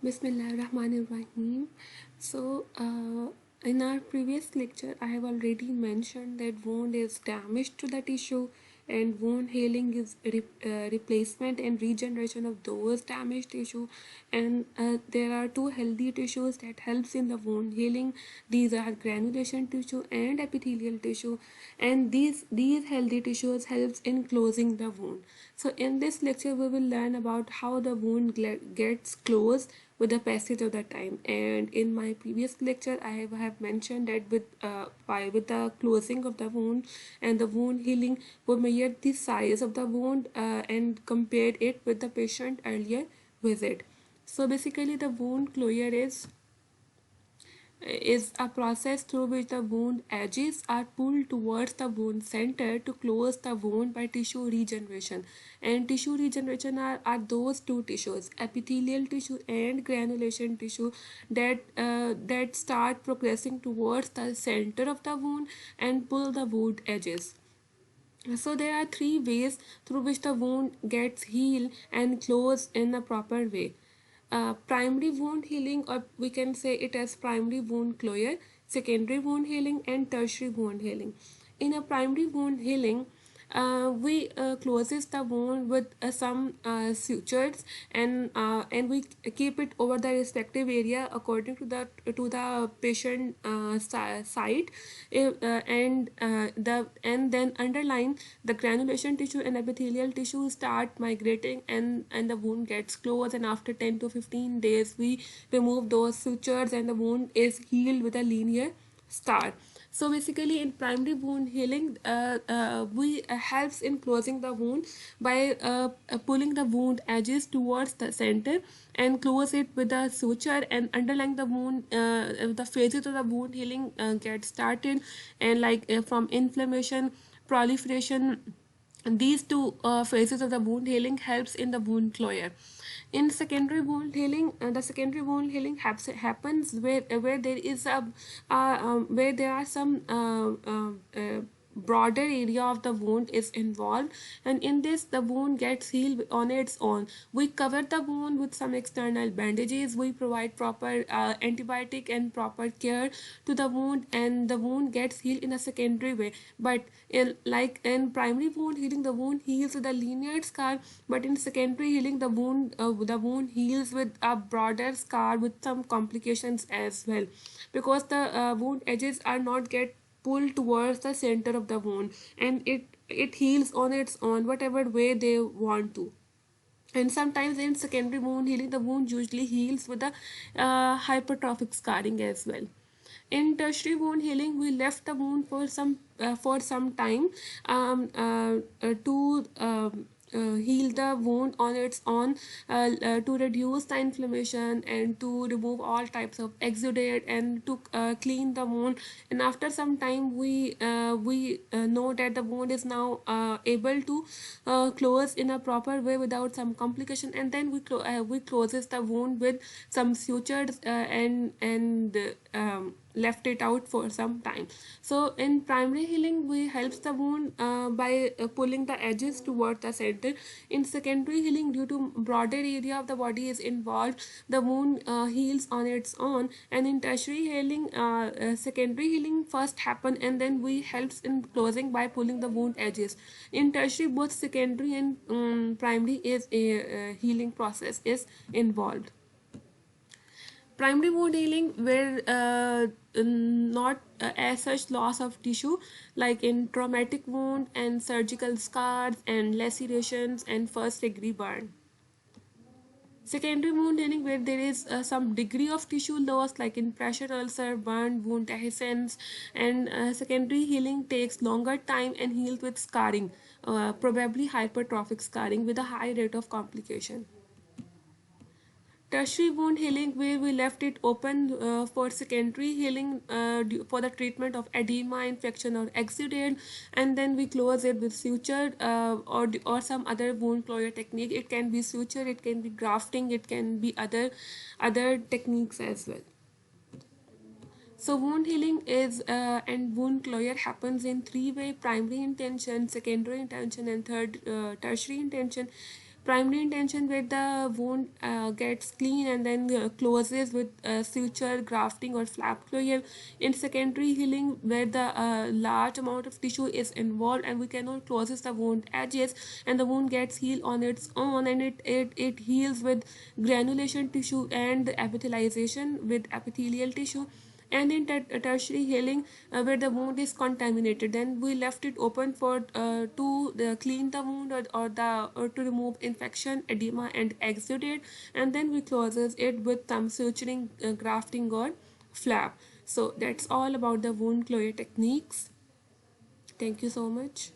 Bismillahirrahmanirrahim. In our previous lecture, I have already mentioned that wound is damage to the tissue, and wound healing is replacement and regeneration of those damaged tissue. And there are two healthy tissues that helps in the wound healing. These are granulation tissue and epithelial tissue, and these healthy tissues helps in closing the wound. So in this lecture, we will learn about how the wound gets closed with the passage of the time. And in my previous lecture I have mentioned that with the closing of the wound and the wound healing, we measured the size of the wound and compared it with the patient earlier visit. So basically the wound closure is a process through which the wound edges are pulled towards the wound center to close the wound by tissue regeneration. And tissue regeneration are those two tissues, epithelial tissue and granulation tissue, that start progressing towards the center of the wound and pull the wound edges. So there are three ways through which the wound gets healed and closed in a proper way. Primary wound healing, or we can say it as primary wound closure, secondary wound healing, and tertiary wound healing. In a primary wound healing, we closes the wound with some sutures, and we keep it over the respective area according to the patient site. And then underline the granulation tissue and epithelial tissue start migrating, and the wound gets closed, and after 10 to 15 days we remove those sutures and the wound is healed with a linear scar. So basically in primary wound healing, we helps in closing the wound by pulling the wound edges towards the center and close it with a suture, and underlying the wound, the phases of the wound healing get started, and from inflammation, proliferation. These two phases of the wound healing helps in the wound closure. In secondary wound healing, the secondary wound healing happens where there is where there are some broader area of the wound is involved, and in this the wound gets healed on its own. We cover the wound with some external bandages, we provide proper antibiotic and proper care to the wound, and the wound gets healed in a secondary way. But in primary wound healing, the wound heals with a linear scar, but in secondary healing, the wound heals with a broader scar with some complications as well, because the wound edges are not get pulled towards the center of the wound, and it heals on its own whatever way they want to. And sometimes in secondary wound healing, the wound usually heals with a hypertrophic scarring as well. In tertiary wound healing, we left the wound for some time to heal the wound on its own, to reduce the inflammation and to remove all types of exudate and to clean the wound. And after some time, we know that the wound is now able to close in a proper way without some complication, and then we closes the wound with some sutures, and left it out for some time. So in primary healing, we helps the wound by pulling the edges toward the center. In secondary healing, due to broader area of the body is involved, the wound heals on its own. And in tertiary healing, secondary healing first happen, and then we helps in closing by pulling the wound edges. In tertiary, both secondary and primary is a healing process is involved. Primary wound healing where not as such loss of tissue, like in traumatic wound and surgical scars and lacerations and first degree burn. Secondary wound healing where there is some degree of tissue loss, like in pressure ulcer, burn, wound dehiscence, and secondary healing takes longer time and heals with scarring, probably hypertrophic scarring with a high rate of complication. Tertiary wound healing where we left it open for secondary healing for the treatment of edema, infection, or exudate, and then we close it with suture, or some other wound closure technique. It can be suture, it can be grafting, it can be other techniques as well. So wound healing is and wound closure happens in three way: primary intention, secondary intention, and third tertiary intention. Primary intention where the wound gets clean and then closes with suture, grafting, or flap closure. In secondary healing where the large amount of tissue is involved and we cannot closes the wound edges, and the wound gets healed on its own, and it heals with granulation tissue and epithelialization with epithelial tissue. And in tertiary healing where the wound is contaminated, then we left it open for to clean the wound, or to remove infection, edema, and exudate, and then we closes it with some suturing, grafting, or flap. So that's all about the wound closure techniques. Thank you so much.